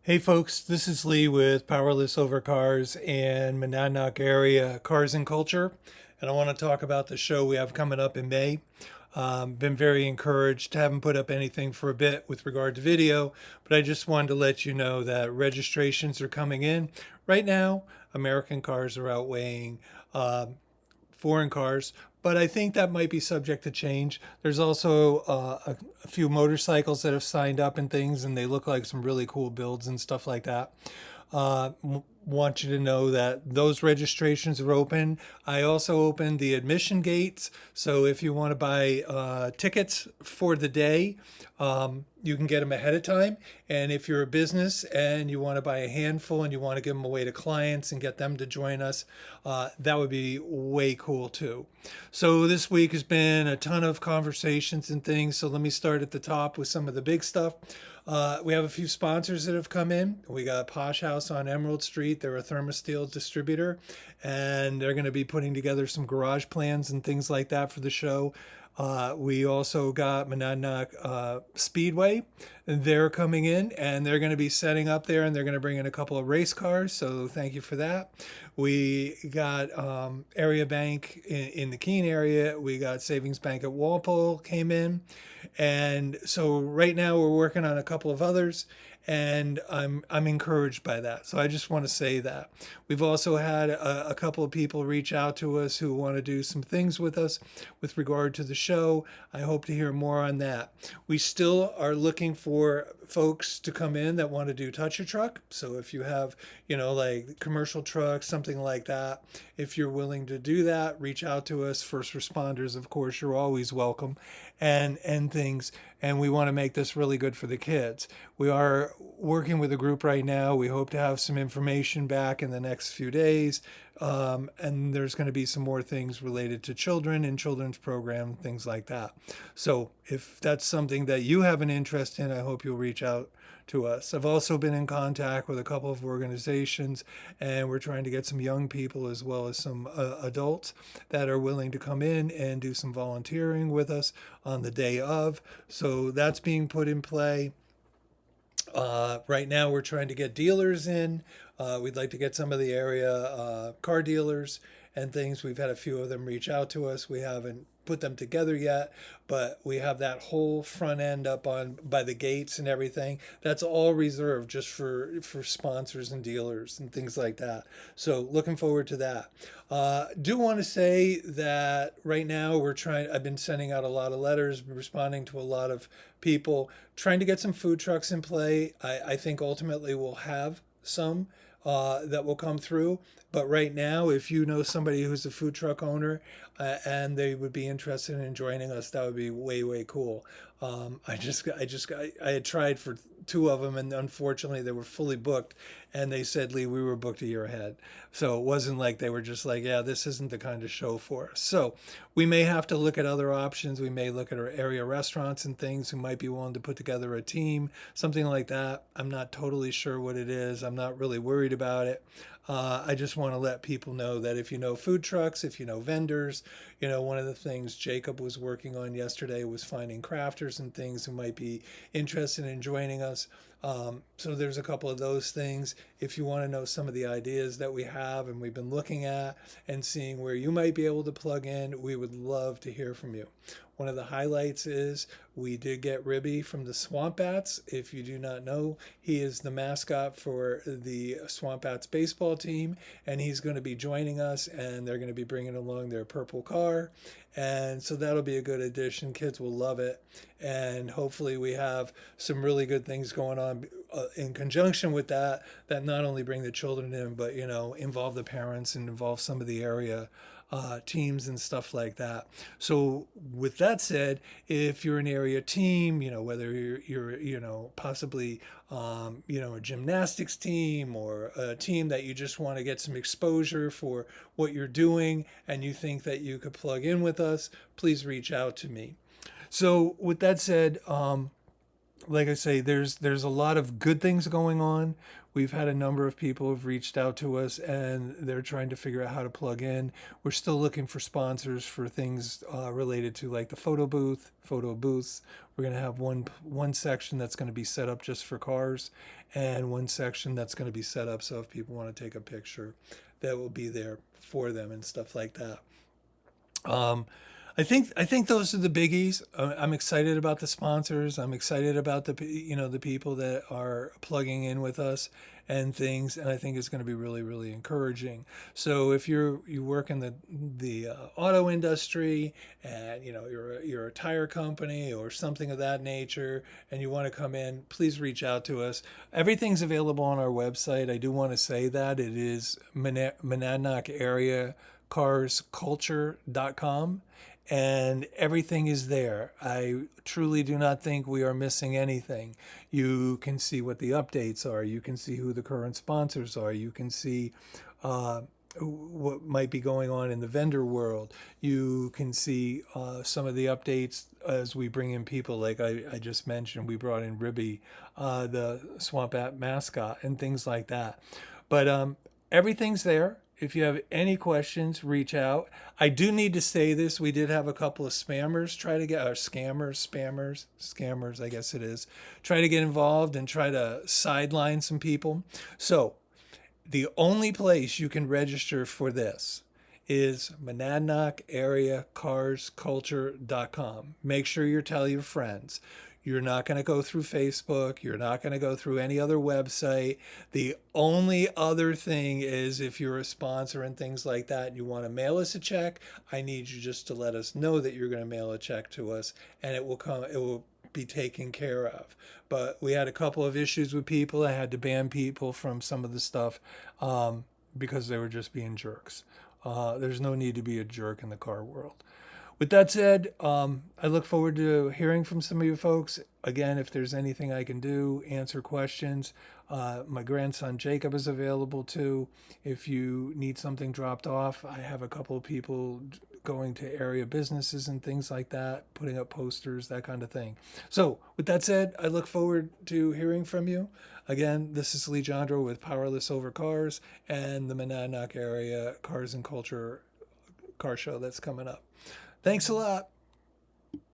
Hey folks, this is Lee with Powerless Over Cars and Monadnock area Cars and Culture, and I want to talk about the show we have coming up in May. Been very encouraged. Haven't put up anything for a bit with regard to video, but I just wanted to let you know that registrations are coming in. Right now, American cars are outweighing foreign cars, but I think that might be subject to change. There's also a few motorcycles that have signed up and things, and they look like some really cool builds and stuff like that. Want you to know that those registrations are open. I also opened the admission gates, so if you want to buy tickets for the day, you can get them ahead of time. And if you're a business and you want to buy a handful and you want to give them away to clients and get them to join us, that would be way cool too. So this week has been a ton of conversations and things. So let me start at the top with some of the big stuff. We have a few sponsors that have come in. We got Posh House on Emerald Street. They're a thermosteel distributor, and they're going to be putting together some garage plans and things like that for the show. We also got Monadnock Speedway. They're coming in and they're going to be setting up there, and they're going to bring in a couple of race cars. So thank you for that. We got Area Bank in the Keene area. We got Savings Bank at Walpole came in. And so right now we're working on a couple of others, and I'm encouraged by that. So I just want to say that we've also had a couple of people reach out to us who want to do some things with us with regard to the show. I hope to hear more on that. We still are looking for folks to come in that want to do touch a truck. So if you have, like commercial trucks, something like that, if you're willing to do that, reach out to us. First responders, of course, you're always welcome, and things. And we want to make this really good for the kids. We are working with a group right now. We hope to have some information back in the next few days. And there's going to be some more things related to children and children's program, things like that. So if that's something that you have an interest in, I hope you'll reach out to us. I've also been in contact with a couple of organizations, and we're trying to get some young people as well as some adults that are willing to come in and do some volunteering with us on the day of. So that's being put in play. Right now, we're trying to get dealers in. We'd like to get some of the area car dealers and things. We've had a few of them reach out to us. We haven't put them together yet, but we have that whole front end up on by the gates and everything. That's all reserved just for sponsors and dealers and things like that. So looking forward to that. Do want to say that right now we're trying. I've been sending out a lot of letters, responding to a lot of people, trying to get some food trucks in play. I think ultimately we'll have some that will come through. But right now, if you know somebody who's a food truck owner and they would be interested in joining us, that would be way, way cool. I had tried for two of them, and unfortunately, they were fully booked. And they said, Lee, we were booked a year ahead. So it wasn't like they were just like, yeah, this isn't the kind of show for us. So we may have to look at other options. We may look at our area restaurants and things who might be willing to put together a team, something like that. I'm not totally sure what it is. I'm not really worried about it. I just want to let people know that if you know food trucks, if you know vendors, one of the things Jacob was working on yesterday was finding crafters and things who might be interested in joining us. So there's a couple of those things. If you want to know some of the ideas that we have and we've been looking at and seeing where you might be able to plug in, we would love to hear from you. One of the highlights is we did get Ribby from the Swamp Bats. If you do not know, he is the mascot for the Swamp Bats baseball team, and he's going to be joining us, and they're going to be bringing along their purple car. And so that'll be a good addition. Kids will love it. And hopefully we have some really good things going on in conjunction with that, that not only bring the children in, but, involve the parents and involve some of the area teams and stuff like that. So with that said, if you're an area team, whether you're possibly, a gymnastics team or a team that you just want to get some exposure for what you're doing and you think that you could plug in with us, please reach out to me. So with that said, like I say, there's a lot of good things going on. We've had a number of people who've reached out to us and they're trying to figure out how to plug in. We're still looking for sponsors for things related to like the photo booths. We're going to have one section that's going to be set up just for cars, and one section that's going to be set up so if people want to take a picture, that will be there for them and stuff like that. Um, I think those are the biggies. I'm excited about the sponsors. I'm excited about the people that are plugging in with us and things. And I think it's going to be really really encouraging. So if you work in the auto industry, and you're a tire company or something of that nature, and you want to come in, please reach out to us. Everything's available on our website. I do want to say that it is Monadnock area carsculture.com, and everything is there. I truly do not think we are missing anything. You can see what the updates are. You can see who the current sponsors are. You can see uh, what might be going on in the vendor world. You can see some of the updates as we bring in people like I just mentioned. We brought in Ribby, the Swamp App mascot, and things like that. But everything's there. If you have any questions, reach out. I do need to say this. We did have a couple of spammers try to get, or scammers, I guess it is, try to get involved and try to sideline some people. So the only place you can register for this is monadnockareacarsculture.com. Make sure you tell your friends. You're not going to go through Facebook. You're not going to go through any other website. The only other thing is if you're a sponsor and things like that and you want to mail us a check, I need you just to let us know that you're going to mail a check to us, and it will be taken care of. But we had a couple of issues with people. I had to ban people from some of the stuff because they were just being jerks. There's no need to be a jerk in the car world. With that said, I look forward to hearing from some of you folks. Again, if there's anything I can do, answer questions. My grandson Jacob is available too. If you need something dropped off, I have a couple of people going to area businesses and things like that, putting up posters, that kind of thing. So, with that said, I look forward to hearing from you. Again, this is Lee Jandro with Powerless Over Cars and the Monadnock Area Cars and Culture car show that's coming up. Thanks a lot.